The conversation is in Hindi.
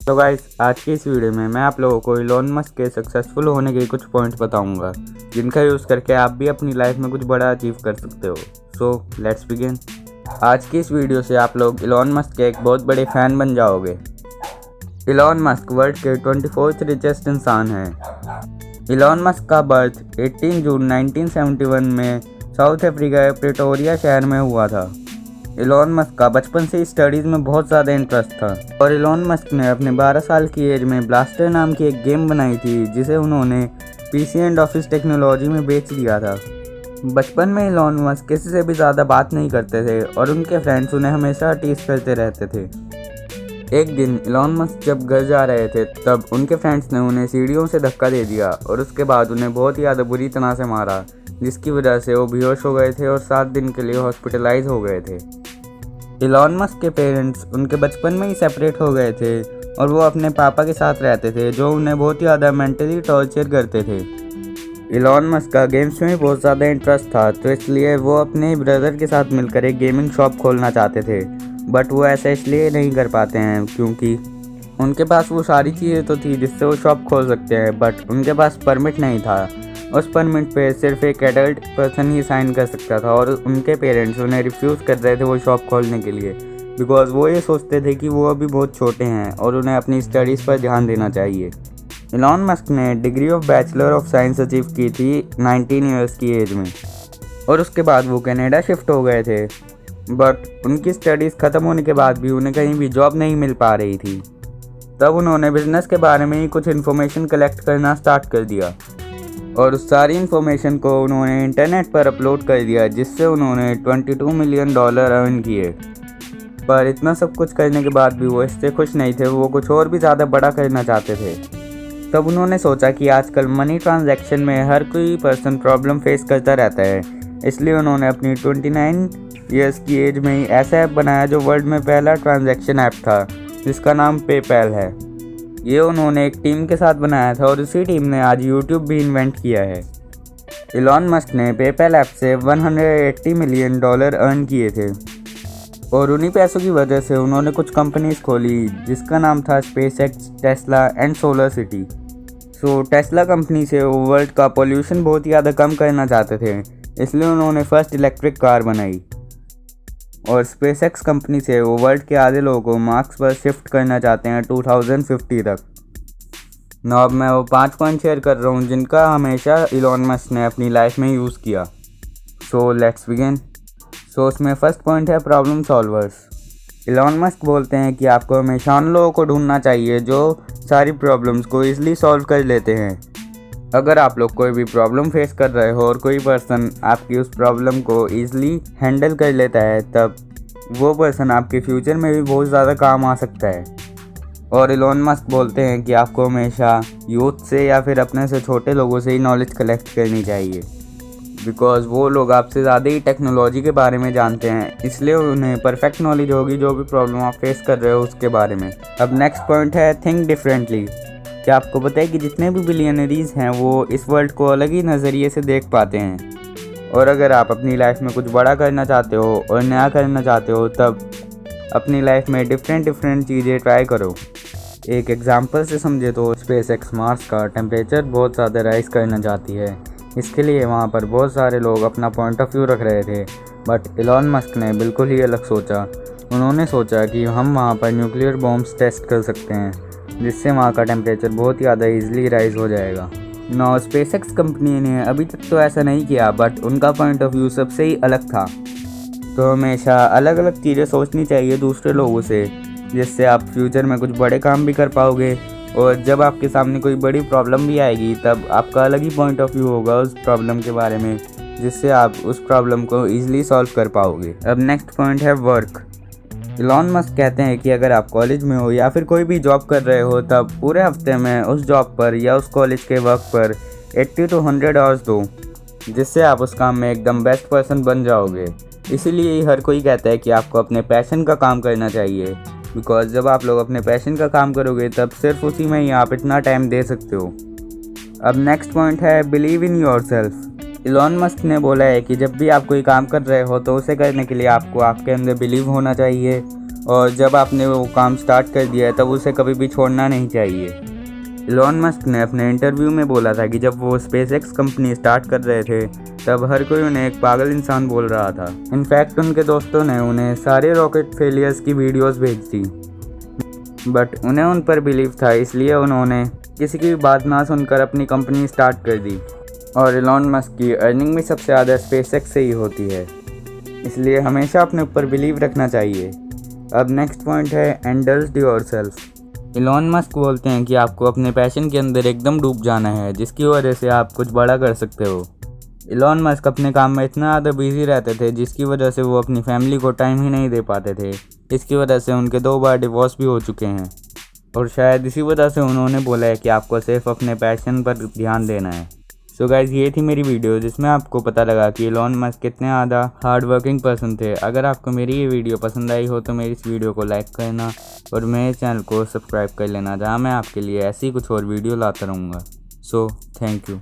तो गाइस, आज की इस वीडियो में मैं आप लोगों को इलॉन मस्क के सक्सेसफुल होने के कुछ पॉइंट्स बताऊंगा जिनका यूज़ करके आप भी अपनी लाइफ में कुछ बड़ा अचीव कर सकते हो। So let's begin. आज की इस वीडियो से आप लोग इलॉन मस्क के एक बहुत बड़े फ़ैन बन जाओगे। इलॉन मस्क वर्ल्ड के 24th रिचेस्ट इंसान हैं। इलॉन मस्क का बर्थ 18 जून 1971 में साउथ अफ्रीका के प्रिटोरिया शहर में हुआ था। इलॉन मस्क का बचपन से ही स्टडीज़ में बहुत ज़्यादा इंटरेस्ट था और इलॉन मस्क ने अपने 12 साल की एज में ब्लास्टर नाम की एक गेम बनाई थी जिसे उन्होंने पीसी एंड ऑफिस टेक्नोलॉजी में बेच दिया था। बचपन में इलॉन मस्क किसी से भी ज़्यादा बात नहीं करते थे और उनके फ्रेंड्स उन्हें हमेशा टीज करते रहते थे। एक दिन इलॉन मस्क जब घर जा रहे थे तब उनके फ्रेंड्स ने उन्हें सीढ़ियों से धक्का दे दिया और उसके बाद उन्हें बहुत ही ज़्यादा बुरी तरह से मारा, जिसकी वजह से वो बेहोश हो गए थे और 7 दिन के लिए हॉस्पिटलाइज हो गए थे। इलॉन मस्क के पेरेंट्स उनके बचपन में ही सेपरेट हो गए थे और वो अपने पापा के साथ रहते थे जो उन्हें बहुत ही ज़्यादा मेंटली टॉर्चर करते थे। इलॉन मस्क का गेम्स में बहुत ज़्यादा इंटरेस्ट था तो इसलिए वो अपने ब्रदर के साथ मिलकर एक गेमिंग शॉप खोलना चाहते थे, बट वो ऐसा इसलिए नहीं कर पाते हैं क्योंकि उनके पास वो सारी चीज़ें तो थी जिससे वो शॉप खोल सकते हैं, बट उनके पास परमिट नहीं था। उस परमिट पे सिर्फ एक एडल्ट पर्सन ही साइन कर सकता था और उनके पेरेंट्स उन्हें रिफ्यूज़ कर रहे थे वो शॉप खोलने के लिए, बिकॉज वो ये सोचते थे कि वो अभी बहुत छोटे हैं और उन्हें अपनी स्टडीज़ पर ध्यान देना चाहिए। इलॉन मस्क ने degree of bachelor of science achieve की थी 19 ईयर्स की एज में और उसके बाद वो कनाडा शिफ्ट हो गए थे, बट उनकी स्टडीज़ ख़त्म होने के बाद भी उन्हें कहीं भी जॉब नहीं मिल पा रही थी। तब उन्होंने बिज़नेस के बारे में ही कुछ इन्फॉर्मेशन कलेक्ट करना स्टार्ट कर दिया और उस सारी इन्फॉर्मेशन को उन्होंने इंटरनेट पर अपलोड कर दिया, जिससे उन्होंने $22 मिलियन अर्न किए। पर इतना सब कुछ करने के बाद भी वो इससे खुश नहीं थे, वो कुछ और भी ज़्यादा बड़ा करना चाहते थे। तब उन्होंने सोचा कि आजकल मनी ट्रांजैक्शन में हर कोई पर्सन प्रॉब्लम फेस करता रहता है, इसलिए उन्होंने अपनी 29 ईयर्स की एज में ही ऐसा ऐप बनाया जो वर्ल्ड में पहला ट्रांजैक्शन ऐप था, जिसका नाम पेपैल है। ये उन्होंने एक टीम के साथ बनाया था और उसी टीम ने आज यूट्यूब भी इन्वेंट किया है। इलॉन मस्क ने पेपैल ऐप से $180 मिलियन अर्न किए थे और उन्हीं पैसों की वजह से उन्होंने कुछ कंपनीज खोली जिसका नाम था SpaceX, Tesla and solar city. So Tesla company से वो वर्ल्ड का पोल्यूशन बहुत ही ज़्यादा कम करना चाहते थे, इसलिए उन्होंने फर्स्ट इलेक्ट्रिक कार बनाई और स्पेसएक्स कंपनी से वो वर्ल्ड के आधे लोगों को मार्स पर शिफ्ट करना चाहते हैं 2050 तक। अब मैं वो 5 पॉइंट शेयर कर रहा हूँ जिनका हमेशा इलॉन मस्क ने अपनी लाइफ में यूज़ किया। So let's begin. सो उसमें फर्स्ट पॉइंट है प्रॉब्लम सॉल्वर्स। इलॉन मस्क बोलते हैं कि आपको हमेशा उन लोगों को ढूंढना चाहिए जो सारी प्रॉब्लम्स को ईजिली सॉल्व कर लेते हैं। अगर आप लोग कोई भी प्रॉब्लम फेस कर रहे हो और कोई पर्सन आपकी उस प्रॉब्लम को ईजिली हैंडल कर लेता है, तब वो पर्सन आपके फ्यूचर में भी बहुत ज़्यादा काम आ सकता है। और इलॉन मस्क बोलते हैं कि आपको हमेशा यूथ से या फिर अपने से छोटे लोगों से ही नॉलेज कलेक्ट करनी चाहिए, बिकॉज वो लोग आपसे ज़्यादा ही टेक्नोलॉजी के बारे में जानते हैं, इसलिए उन्हें परफेक्ट नॉलेज होगी जो भी प्रॉब्लम आप फेस कर रहे हो उसके बारे में। अब नेक्स्ट पॉइंट है थिंक डिफरेंटली। क्या आपको पता है कि जितने भी बिलियनरीज हैं वो इस वर्ल्ड को अलग ही नज़रिए से देख पाते हैं, और अगर आप अपनी लाइफ में कुछ बड़ा करना चाहते हो और नया करना चाहते हो तब अपनी लाइफ में डिफरेंट चीज़ें ट्राई करो। एक एग्जांपल से समझे तो स्पेसएक्स मार्स का टेम्परेचर बहुत ज़्यादा राइज करना चाहती है, इसके लिए वहाँ पर बहुत सारे लोग अपना पॉइंट ऑफ व्यू रख रहे थे, बट इलॉन मस्क ने बिल्कुल ही अलग सोचा। उन्होंने सोचा कि हम वहाँ पर न्यूक्लियर बॉम्ब्स टेस्ट कर सकते हैं जिससे वहाँ का टेम्परेचर बहुत ही ज़्यादा ईजिली राइज हो जाएगा। नौ स्पेसएक्स कंपनी ने अभी तक तो ऐसा नहीं किया, बट उनका पॉइंट ऑफ व्यू सबसे ही अलग था। तो हमेशा अलग अलग चीज़ें सोचनी चाहिए दूसरे लोगों से, जिससे आप फ्यूचर में कुछ बड़े काम भी कर पाओगे और जब आपके सामने कोई बड़ी प्रॉब्लम भी आएगी तब आपका अलग ही पॉइंट ऑफ व्यू होगा उस प्रॉब्लम के बारे में, जिससे आप उस प्रॉब्लम को ईजिली सॉल्व कर पाओगे। अब नेक्स्ट पॉइंट है वर्क। इलॉन मस्क कहते हैं कि अगर आप कॉलेज में हो या फिर कोई भी जॉब कर रहे हो तब पूरे हफ्ते में उस जॉब पर या उस कॉलेज के वर्क पर 80 to 100 आवर्स दो, जिससे आप उस काम में एकदम बेस्ट पर्सन बन जाओगे। इसीलिए हर कोई कहता है कि आपको अपने पैशन का काम करना चाहिए, बिकॉज जब आप लोग अपने पैशन का काम करोगे तब सिर्फ उसी में ही आप इतना टाइम दे सकते हो। अब नेक्स्ट पॉइंट है believe in yourself. Elon Musk ने बोला है कि जब भी आप कोई काम कर रहे हो तो उसे करने के लिए आपको आपके अंदर बिलीव होना चाहिए और जब आपने वो काम स्टार्ट कर दिया है तब उसे कभी भी छोड़ना नहीं चाहिए। इलॉन मस्क ने अपने इंटरव्यू में बोला था कि जब वो स्पेसएक्स कंपनी स्टार्ट कर रहे थे तब हर कोई उन्हें एक पागल इंसान बोल रहा था। इनफैक्ट उनके दोस्तों ने उन्हें सारे रॉकेट फेलियर्स की वीडियोस भेज दी, बट उन्हें उन पर बिलीव था, इसलिए उन्होंने किसी की भी बात ना सुनकर अपनी कंपनी स्टार्ट कर दी। और इलॉन मस्क की अर्निंग भी सबसे ज़्यादा स्पेसएक्स से ही होती है, इसलिए हमेशा अपने ऊपर बिलीव रखना चाहिए। अब नेक्स्ट पॉइंट है इंडल्ज योरसेल्फ। इलॉन मस्क बोलते हैं कि आपको अपने पैशन के अंदर एकदम डूब जाना है, जिसकी वजह से आप कुछ बड़ा कर सकते हो। इलॉन मस्क अपने काम में इतना ज़्यादा बिजी रहते थे जिसकी वजह से वो अपनी फैमिली को टाइम ही नहीं दे पाते थे। इसकी वजह से उनके 2 बार डिवोर्स भी हो चुके हैं, और शायद इसी वजह से उन्होंने बोला है कि आपको सिर्फ अपने पैशन पर ध्यान देना है। सो गाइज, ये थी मेरी वीडियो जिसमें आपको पता लगा कि इलॉन मस्क कितने ज़्यादा हार्ड वर्किंग पर्सन थे। अगर आपको मेरी ये वीडियो पसंद आई हो तो मेरी इस वीडियो को लाइक करना और मेरे चैनल को सब्सक्राइब कर लेना, जहाँ मैं आपके लिए ऐसी कुछ और वीडियो लाता रहूँगा। So thank you.